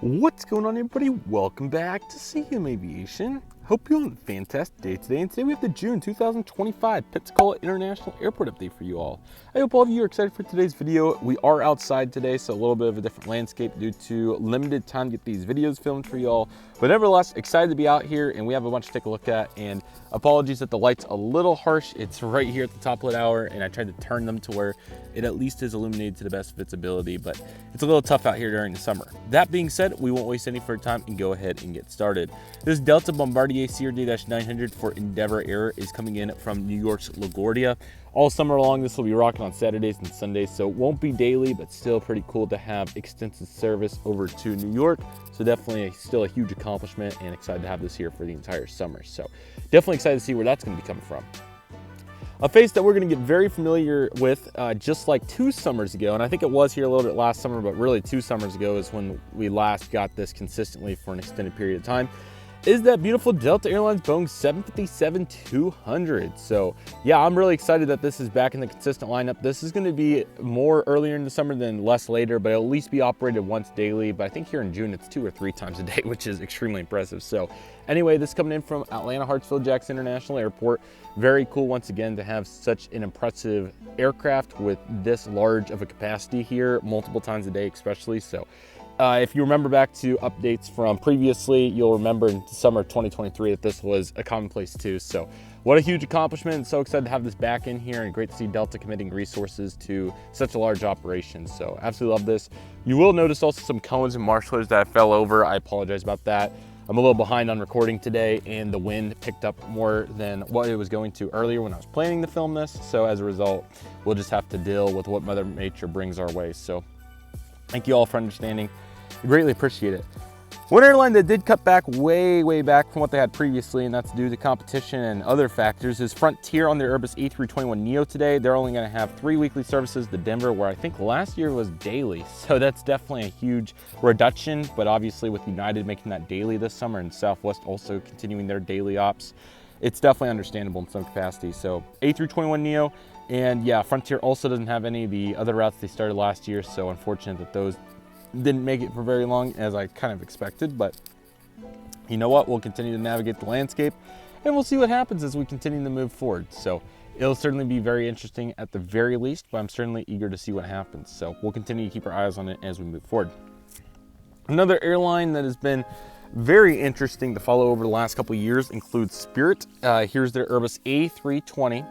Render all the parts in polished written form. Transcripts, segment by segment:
What's going on, everybody? Welcome back to CM Aviation. Hope you're having a fantastic day today. And today we have the June 2025 Pensacola International Airport update for you all. I hope all of you are excited for today's video. We are outside today, so a little bit of a different landscape due to limited time to get these videos filmed for you all. But nevertheless, excited to be out here, and we have a bunch to take a look at. And apologies that the light's a little harsh. It's right here at the top of the hour, and I tried to turn them to where it at least is illuminated to the best of its ability, but it's a little tough out here during the summer. That being said, we won't waste any further time and go ahead and get started. This Delta Bombardier CRJ-900 for Endeavor Air is coming in from New York's LaGuardia. All summer long, this will be rocking on Saturdays and Sundays, so it won't be daily, but still pretty cool to have extensive service over to New York. So definitely still a huge accomplishment, and excited to have this here for the entire summer. So definitely excited to see where that's going to be coming from. A face that we're going to get very familiar with just like 2 summers ago, and I think it was here a little bit last summer, but really 2 summers ago is when we last got this consistently for an extended period of time, is that beautiful Delta Airlines Boeing 757-200. So yeah, I'm really excited that this is back in the consistent lineup. This is going to be more earlier in the summer than less later, but it'll at least be operated once daily. But I think here in June, it's 2 or 3 times a day, which is extremely impressive. So anyway, this coming in from Atlanta Hartsfield-Jackson International Airport. Very cool once again to have such an impressive aircraft with this large of a capacity here multiple times a day, especially. So if you remember back to updates from previously, you'll remember in the summer of 2023 that this was a commonplace too. So what a huge accomplishment. So excited to have this back in here, and great to see Delta committing resources to such a large operation. So absolutely love this. You will notice also some cones and marshallers that fell over. I apologize about that. I'm a little behind on recording today, and the wind picked up more than what it was going to earlier when I was planning to film this. So as a result, we'll just have to deal with what Mother Nature brings our way. So thank you all for understanding. I greatly appreciate it. One airline that did cut back way back from what they had previously, and that's due to competition and other factors, is Frontier on their Airbus A321neo today. They're only going to have 3 weekly services to Denver, where I think last year was daily. So that's definitely a huge reduction, but obviously with United making that daily this summer and Southwest also continuing their daily ops, it's definitely understandable in some capacity. So A321neo, and yeah, Frontier also doesn't have any of the other routes they started last year, so unfortunate that those didn't make it for very long, as I kind of expected. But you know what, we'll continue to navigate the landscape, and we'll see what happens as we continue to move forward. So it'll certainly be very interesting at the very least, but I'm certainly eager to see what happens. So we'll continue to keep our eyes on it as we move forward. Another airline that has been very interesting to follow over the last couple of years includes Spirit. Here's their Airbus A320, and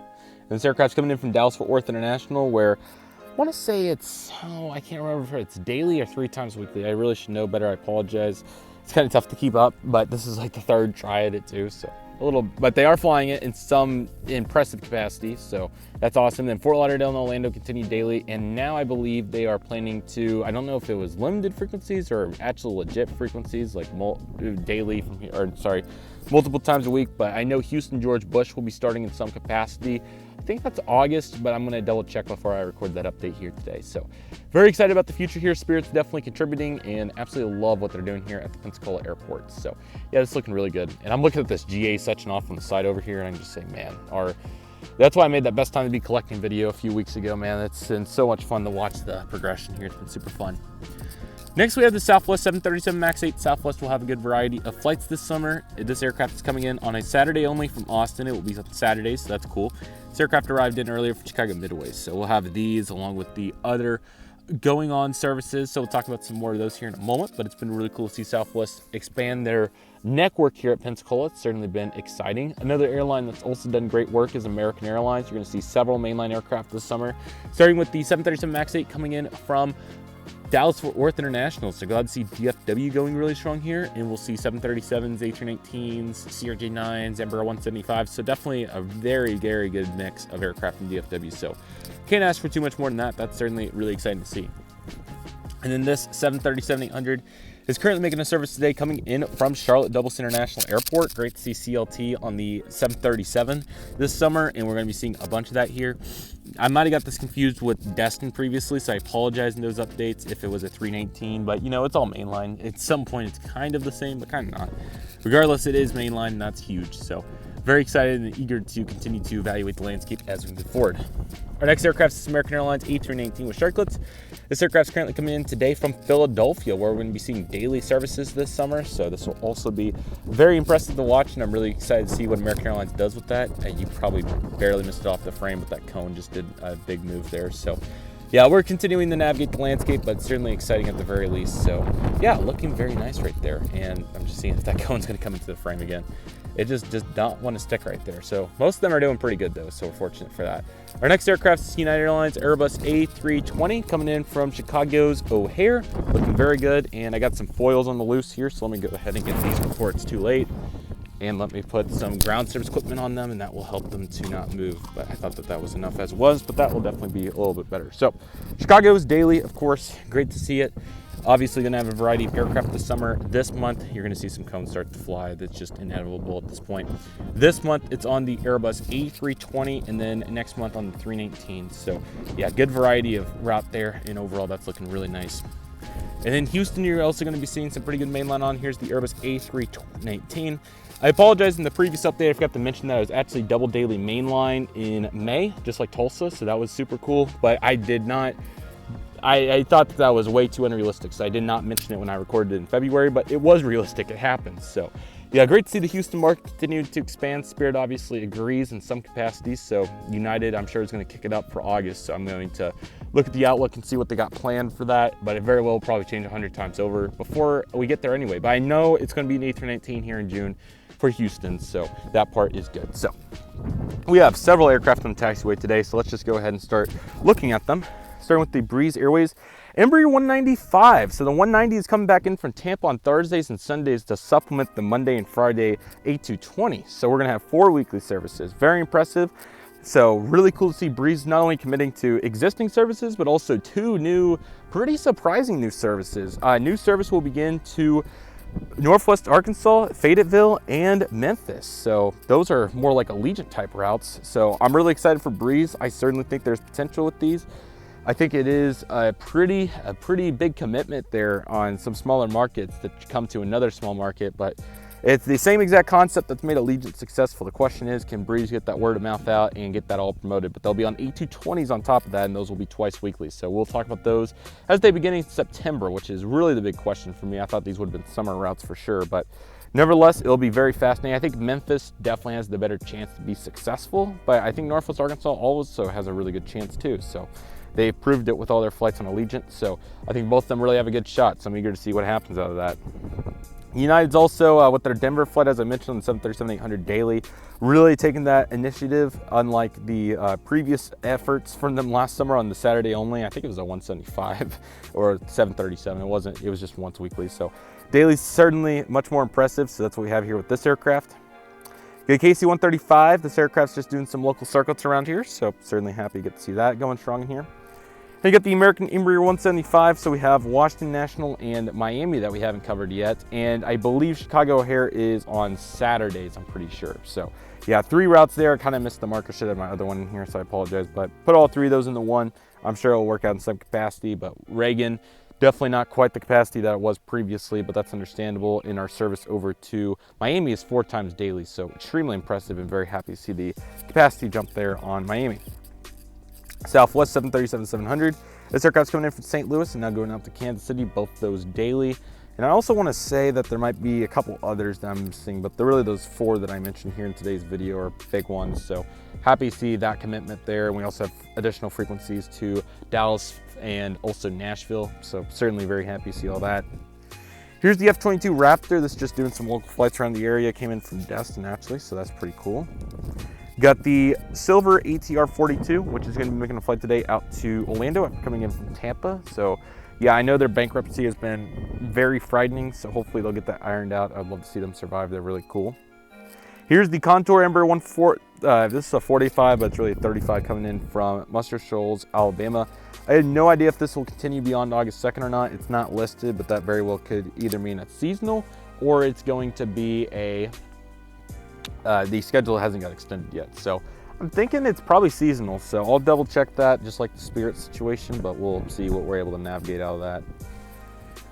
this aircraft's coming in from Dallas Fort Worth International, where I want to say it's, I can't remember if it's daily or 3 times weekly. I really should know better. I apologize. It's kind of tough to keep up, but this is like the 3rd try at it too. So a little, but they are flying it in some impressive capacity. So that's awesome. Then Fort Lauderdale and Orlando continue daily. And now I believe they are planning to, I don't know if it was limited frequencies or actual legit frequencies, like daily from here, or sorry, multiple times a week. But I know Houston George Bush will be starting in some capacity. I think that's August, but I'm going to double check before I record that update here today. So very excited about the future here. Spirit's definitely contributing, and absolutely love what they're doing here at the Pensacola Airport. So yeah, it's looking really good. And I'm looking at this GA section off on the side over here, and I'm just saying, man, that's why I made that best time to be collecting video a few weeks ago, man. It's been so much fun to watch the progression here. It's been super fun. Next, we have the Southwest 737 MAX 8. Southwest will have a good variety of flights this summer. This aircraft is coming in on a Saturday only from Austin. It will be on Saturdays, so that's cool. This aircraft arrived in earlier from Chicago Midways, so we'll have these along with the other going on services. So we'll talk about some more of those here in a moment, but it's been really cool to see Southwest expand their network here at Pensacola. It's certainly been exciting. Another airline that's also done great work is American Airlines. You're going to see several mainline aircraft this summer, starting with the 737 MAX 8 coming in from Dallas Fort Worth International. So glad to see DFW going really strong here, and we'll see 737s, A319s, CRJ9s, Embraer 175. So definitely a very good mix of aircraft in DFW. So can't ask for too much more than that. That's certainly really exciting to see. And then this 737-800 is currently making a service today coming in from Charlotte Dulles International Airport. Great to see CLT on the 737 this summer, and we're going to be seeing a bunch of that here. I might have got this confused with Destin previously, so I apologize in those updates if it was a 319, but you know, it's all mainline. At some point, it's kind of the same, but kind of not. Regardless, it is mainline, and that's huge. So very excited and eager to continue to evaluate the landscape as we move forward. Our next aircraft is American Airlines A319 with Shotcut. This aircraft is currently coming in today from Philadelphia, where we're going to be seeing daily services this summer. So this will also be very impressive to watch, and I'm really excited to see what American Airlines does with that. You probably barely missed it off the frame, but that cone just did a big move there. So yeah, we're continuing to navigate the landscape, but certainly exciting at the very least. So yeah, looking very nice right there. And I'm just seeing if that cone's going to come into the frame again. It just does not want to stick right there. So most of them are doing pretty good though, so we're fortunate for that. Our next aircraft is United Airlines Airbus A320 coming in from Chicago's O'Hare, looking very good. And I got some foils on the loose here, so let me go ahead and get these before it's too late. And let me put some ground service equipment on them, and that will help them to not move. But I thought that that was enough as was, but that will definitely be a little bit better. So Chicago's daily, of course, great to see it. Obviously going to have a variety of aircraft this summer. This month, you're going to see some cones start to fly. That's just inevitable at this point. This month, it's on the Airbus A320, and then next month on the 319. So yeah, good variety of route there, and overall that's looking really nice. And then Houston, you're also going to be seeing some pretty good mainline on. Here's the Airbus A319. I apologize, in the previous update, I forgot to mention that I was actually double daily mainline in May, just like Tulsa, so that was super cool. But I did not, I thought that was way too unrealistic, so I did not mention it when I recorded it in February, but it was realistic, it happened. So yeah, great to see the Houston market continue to expand. Spirit obviously agrees in some capacities, so United, I'm sure, is going to kick it up for August, so I'm going to look at the outlook and see what they got planned for that, but it very well will probably change 100 times over before we get there anyway. But I know it's going to be an A319 here in June for Houston, so that part is good. So we have several aircraft on the taxiway today, so let's just go ahead and start looking at them. Starting with the Breeze Airways Embraer 195. So the 190 is coming back in from Tampa on Thursdays and Sundays to supplement the Monday and Friday A220. So we're gonna have 4 weekly services. Very impressive. So really cool to see Breeze not only committing to existing services, but also 2 new, pretty surprising new services. New service will begin to Northwest Arkansas, Fayetteville, and Memphis. So those are more like Allegiant type routes. So I'm really excited for Breeze. I certainly think there's potential with these. I think it is a pretty big commitment there on some smaller markets that come to another small market, but it's the same exact concept that's made Allegiant successful. The question is, can Breeze get that word of mouth out and get that all promoted? But they'll be on A220s on top of that, and those will be twice weekly. So we'll talk about those as they begin in September, which is really the big question for me. I thought these would have been summer routes for sure, but nevertheless, it'll be very fascinating. I think Memphis definitely has the better chance to be successful, but I think Northwest Arkansas also has a really good chance too. So they've proved it with all their flights on Allegiant. So I think both of them really have a good shot. So I'm eager to see what happens out of that. United's also, with their Denver flight, as I mentioned, on the 737-800 daily, really taking that initiative, unlike the previous efforts from them last summer on the Saturday only. I think it was a 175 or 737. It was just once weekly. So daily's certainly much more impressive. So that's what we have here with this aircraft. Good KC-135. This aircraft's just doing some local circuits around here. So certainly happy to get to see that going strong in here. Then you got the American Embraer 175, so we have Washington National and Miami that we haven't covered yet, and I believe Chicago O'Hare is on Saturdays, I'm pretty sure. So yeah, 3 routes there. I kind of missed the mark. I should have my other one in here, so I apologize, but put all 3 of those into one. I'm sure it'll work out in some capacity, but Reagan, definitely not quite the capacity that it was previously, but that's understandable. In our service over to Miami is 4 times daily, so extremely impressive and very happy to see the capacity jump there on Miami. Southwest 737-700. This aircraft's coming in from St. Louis and now going out to Kansas City, both those daily. And I also want to say that there might be a couple others that I'm missing, but really those 4 that I mentioned here in today's video are big ones. So happy to see that commitment there. And we also have additional frequencies to Dallas and also Nashville. So certainly very happy to see all that. Here's the F-22 Raptor. This is just doing some local flights around the area. Came in from Destin actually, so that's pretty cool. Got the Silver ATR 42, which is going to be making a flight today out to Orlando after coming in from Tampa. So yeah, I know their bankruptcy has been very frightening, so hopefully they'll get that ironed out. I'd love to see them survive. They're really cool. Here's the Contour Embraer 14. This is a 45, but it's really a 35 coming in from Muscle Shoals, Alabama. I had no idea if this will continue beyond August 2nd or not. It's not listed, but that very well could either mean it's seasonal or it's going to be a the schedule hasn't got extended yet. So I'm thinking it's probably seasonal. So I'll double check that, just like the Spirit situation, but we'll see what we're able to navigate out of that.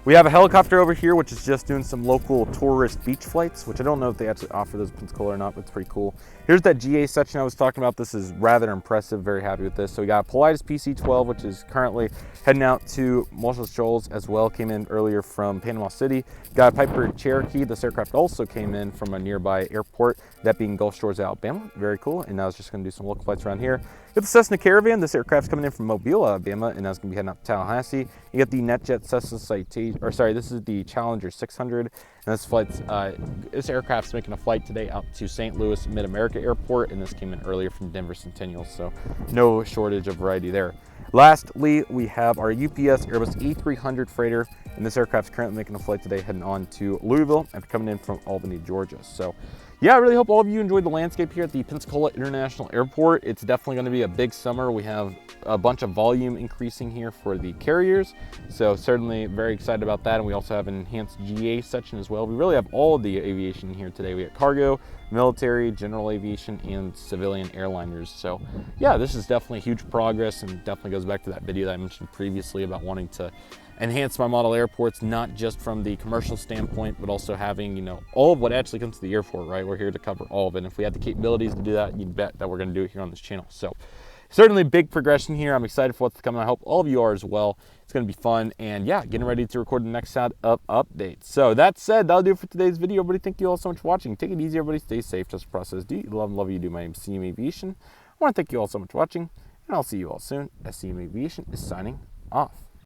We have a helicopter over here, which is just doing some local tourist beach flights, which I don't know if they actually offer those in Pensacola or not, but it's pretty cool. Here's that GA section I was talking about. This is rather impressive, very happy with this. So we got a Pilatus PC-12, which is currently heading out to Muscle Shoals as well, came in earlier from Panama City. Got a Piper Cherokee. This aircraft also came in from a nearby airport, that being Gulf Shores, Alabama. Very cool, and now it's just gonna do some local flights around here. You got the Cessna Caravan. This aircraft's coming in from Mobile, Alabama, and now it's gonna be heading out to Tallahassee. You got the NetJet Cessna Citation, or sorry, this is the Challenger 600, and this aircraft's making a flight today out to St. Louis Mid-America Airport, and this came in earlier from Denver Centennial, so no shortage of variety there. Lastly, we have our UPS Airbus A300 freighter, and this aircraft's currently making a flight today heading on to Louisville after coming in from Albany, Georgia. So yeah, I really hope all of you enjoyed the landscape here at the Pensacola International Airport. It's definitely going to be a big summer. We have a bunch of volume increasing here for the carriers, so certainly very excited about that. And we also have an enhanced GA section as well. We really have all of the aviation here today. We got cargo, military, general aviation, and civilian airliners. So yeah, this is definitely huge progress, and definitely goes back to that video that I mentioned previously about wanting to enhance my model airports, not just from the commercial standpoint, but also having, you know, all of what actually comes to the airport, right? We're here to cover all of it. And if we have the capabilities to do that, you bet that we're going to do it here on this channel. So certainly big progression here. I'm excited for what's coming. I hope all of you are as well. It's going to be fun, and yeah, getting ready to record the next set of updates. So that said, that'll do it for today's video. Everybody, thank you all so much for watching. Take it easy, everybody. Stay safe. Just the process. Do you love you do. My name's CM Aviation. I want to thank you all so much for watching, and I'll see you all soon as CM Aviation is signing off.